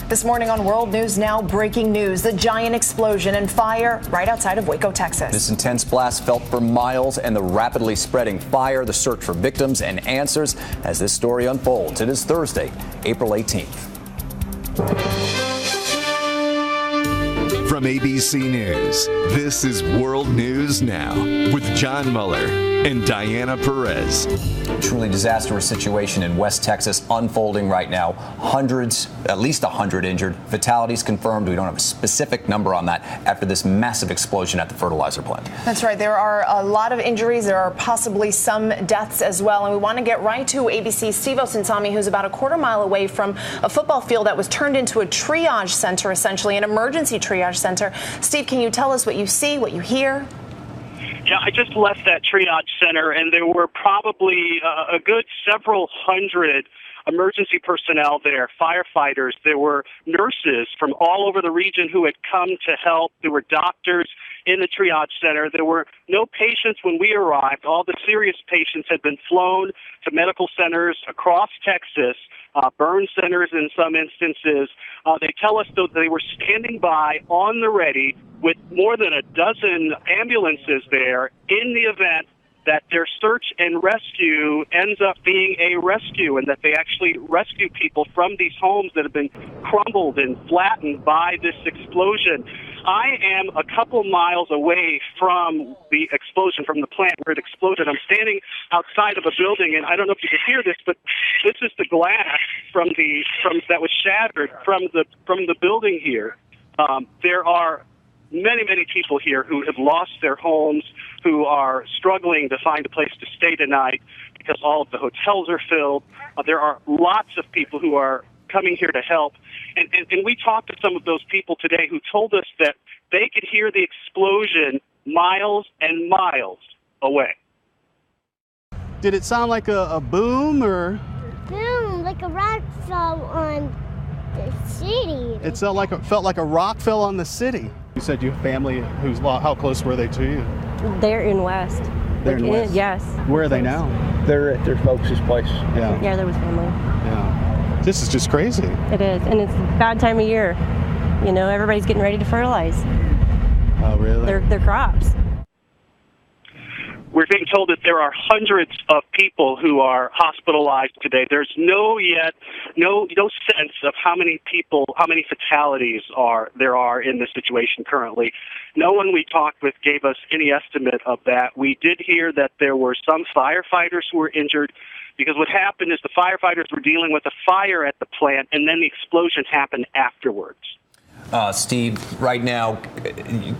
This morning on World News Now, breaking news, the giant explosion and fire right outside of Waco, Texas. This intense blast felt for miles, and the rapidly spreading fire, the search for victims and answers as this story unfolds. It is Thursday, April 18th. From ABC News, this is World News Now with John Muller and Diana Perez. Truly disastrous situation in West Texas unfolding right now. Hundreds, at least 100 injured. Fatalities confirmed. We don't have a specific number on that after this massive explosion at the fertilizer plant. That's right. There are a lot of injuries. There are possibly some deaths as well. And we want to get right to ABC's Steve Osinsami, who's about a quarter mile away from a football field that was turned into a triage center, essentially an emergency triage center. Steve, can you tell us what you see, what you hear? Yeah, I just left that triage center, and there were probably a good several hundred emergency personnel there, firefighters. There were nurses from all over the region who had come to help. There were doctors in the triage center. There were no patients when we arrived. All the serious patients had been flown to medical centers across Texas, burn centers in some instances. They tell us, though, they were standing by on the ready with more than a dozen ambulances there in the event that their search and rescue ends up being a rescue, and that they actually rescue people from these homes that have been crumbled and flattened by this explosion. I am a couple miles away from the explosion, from the plant where it exploded. I'm standing outside of a building, and I don't know if you can hear this, but this is the glass from that was shattered from the building here. There are many people here who have lost their homes, who are struggling to find a place to stay tonight because all of the hotels are filled. There are lots of people who are coming here to help. And we talked to some of those people today who told us that they could hear the explosion miles and miles away. Did it sound like a boom or? Boom, like a rock fell on the city. It felt like a rock fell on the city. You said you have family how close were they to you? They're in West. They're in West? Yes. Where are they now? They're at their folks' place. Yeah, there was family. Yeah. This is just crazy. It is, and it's a bad time of year. You know, everybody's getting ready to fertilize. Oh, really? Their crops. We're being told that there are hundreds of people who are hospitalized today. There's no sense of how many fatalities there are in this situation currently. No one we talked with gave us any estimate of that. We did hear that there were some firefighters who were injured, because what happened is the firefighters were dealing with a fire at the plant, and then the explosion happened afterwards. Steve, right now,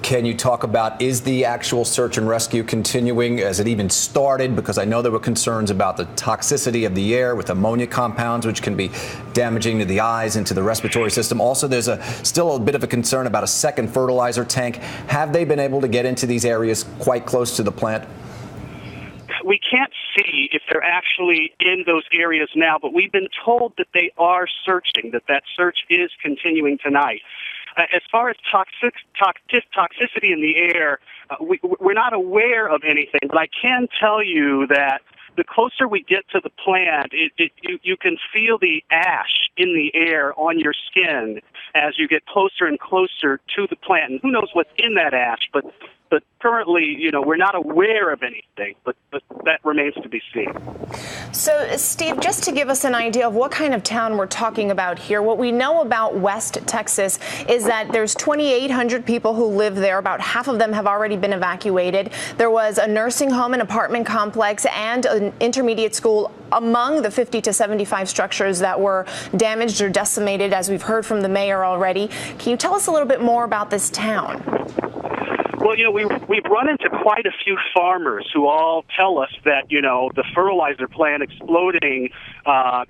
can you talk about, is the actual search and rescue continuing? Has it even started? Because I know there were concerns about the toxicity of the air with ammonia compounds, which can be damaging to the eyes and to the respiratory system. Also, there's still a bit of a concern about a second fertilizer tank. Have they been able to get into these areas quite close to the plant? We can't see if they're actually in those areas now, but we've been told that they are searching, that search is continuing tonight. As far as toxicity in the air, we're not aware of anything, but I can tell you that the closer we get to the plant, you can feel the ash in the air on your skin as you get closer and closer to the plant. And who knows what's in that ash, but currently, we're not aware of anything, but that remains to be seen. So, Steve, just to give us an idea of what kind of town we're talking about here, what we know about West Texas is that there's 2,800 people who live there. About half of them have already been evacuated. There was a nursing home, an apartment complex, and an intermediate school among the 50 to 75 structures that were damaged or decimated, as we've heard from the mayor already. Can you tell us a little bit more about this town? Well, we've run into quite a few farmers who all tell us that, the fertilizer plant exploding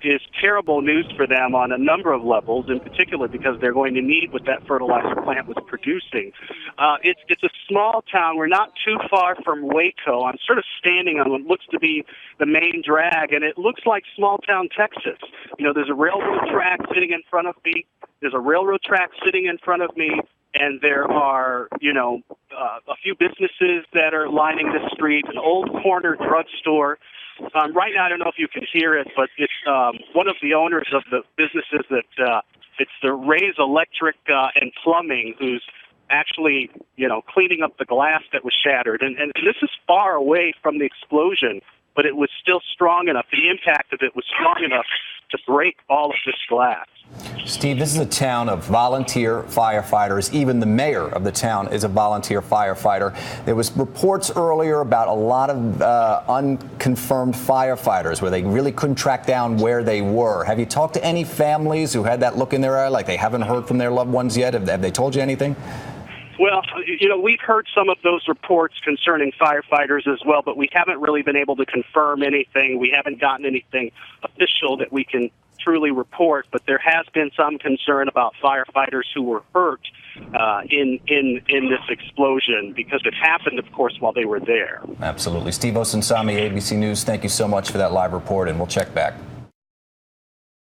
is terrible news for them on a number of levels, in particular because they're going to need what that fertilizer plant was producing. It's a small town. We're not too far from Waco. I'm sort of standing on what looks to be the main drag, and it looks like small town Texas. There's a railroad track sitting in front of me. And there are, a few businesses that are lining the street, an old corner drugstore. Right now, I don't know if you can hear it, but it's one of the owners of the businesses that It's the Ray's Electric and Plumbing who's actually, cleaning up the glass that was shattered. And this is far away from the explosion, but it was still strong enough. The impact of it was strong enough to break all of this glass. Steve, this is a town of volunteer firefighters. Even the mayor of the town is a volunteer firefighter. There was reports earlier about a lot of unconfirmed firefighters where they really couldn't track down where they were. Have you talked to any families who had that look in their eye, like they haven't heard from their loved ones yet? Have they told you anything? Well, we've heard some of those reports concerning firefighters as well, but we haven't really been able to confirm anything. We haven't gotten anything official that we can truly report, but there has been some concern about firefighters who were hurt in this explosion because it happened, of course, while they were there. Absolutely. Steve Osunsami, ABC News, thank you so much for that live report, and we'll check back.